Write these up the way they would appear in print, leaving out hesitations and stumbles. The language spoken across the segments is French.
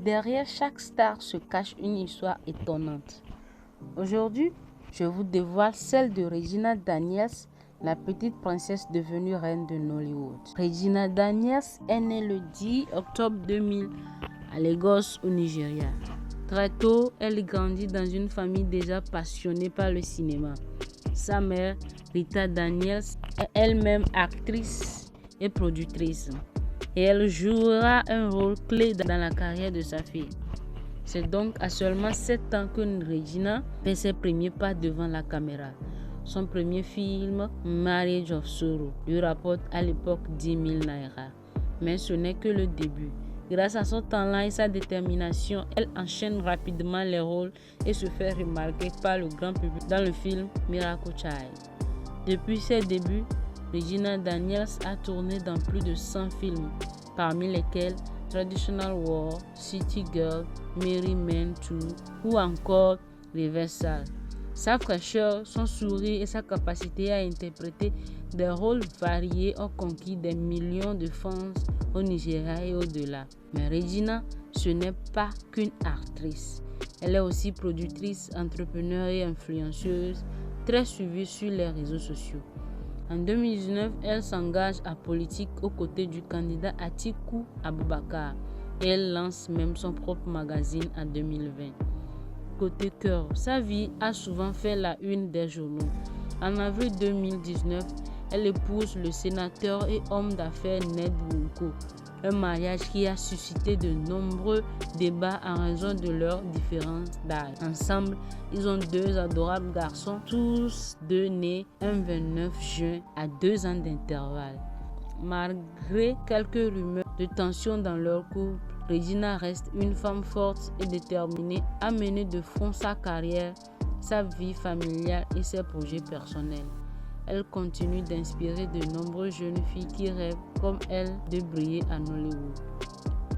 derrière chaque star se cache une histoire étonnante. Aujourd'hui, je vous dévoile celle de Regina Daniels, la petite princesse devenue reine de Nollywood. Regina Daniels est née le 10 octobre 2000 à Lagos au Nigeria. Très tôt, elle grandit dans une famille déjà passionnée par le cinéma. Sa mère, Rita Daniels, est elle-même actrice et productrice. Et elle jouera un rôle clé dans la carrière de sa fille. C'est donc à seulement 7 ans que Regina fait ses premiers pas devant la caméra. Son premier film, Marriage of Sorrow, lui rapporte à l'époque 10 000 naira. Mais ce n'est que le début. Grâce à son talent et sa détermination, elle enchaîne rapidement les rôles et se fait remarquer par le grand public dans le film Miracle Child. Depuis ses débuts, Regina Daniels a tourné dans plus de 100 films, parmi lesquels Traditional War, City Girl, Mary Man 2 ou encore Reversal. Sa fraîcheur, son sourire et sa capacité à interpréter des rôles variés ont conquis des millions de fans au Nigeria et au-delà. Mais Regina, ce n'est pas qu'une actrice. Elle est aussi productrice, entrepreneur et influenceuse, très suivie sur les réseaux sociaux. En 2019, elle s'engage en politique aux côtés du candidat Atiku Abubakar et elle lance même son propre magazine en 2020. Côté cœur, sa vie a souvent fait la une des journaux. En avril 2019, elle épouse le sénateur et homme d'affaires Ned Nwoko, un mariage qui a suscité de nombreux débats en raison de leurs différences d'âge. Ensemble, ils ont 2 adorables garçons, tous deux nés un 29 juin à 2 ans d'intervalle. Malgré quelques rumeurs de tension dans leur couple, Regina reste une femme forte et déterminée à mener de front sa carrière, sa vie familiale et ses projets personnels. Elle continue d'inspirer de nombreuses jeunes filles qui rêvent, comme elle, de briller à Nollywood.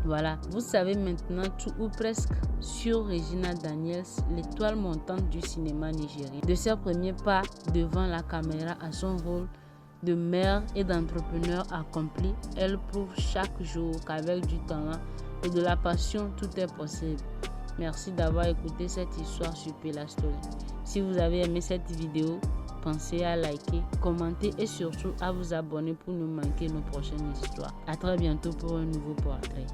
Voilà, vous savez maintenant tout ou presque sur Regina Daniels, l'étoile montante du cinéma nigérien. De ses premiers pas devant la caméra à son rôle de mère et d'entrepreneur accompli, elle prouve chaque jour qu'avec du talent et de la passion, tout est possible. Merci d'avoir écouté cette histoire sur Pela Story. Si vous avez aimé cette vidéo, pensez à liker, commenter et surtout à vous abonner pour ne manquer nos prochaines histoires. À très bientôt pour un nouveau portrait.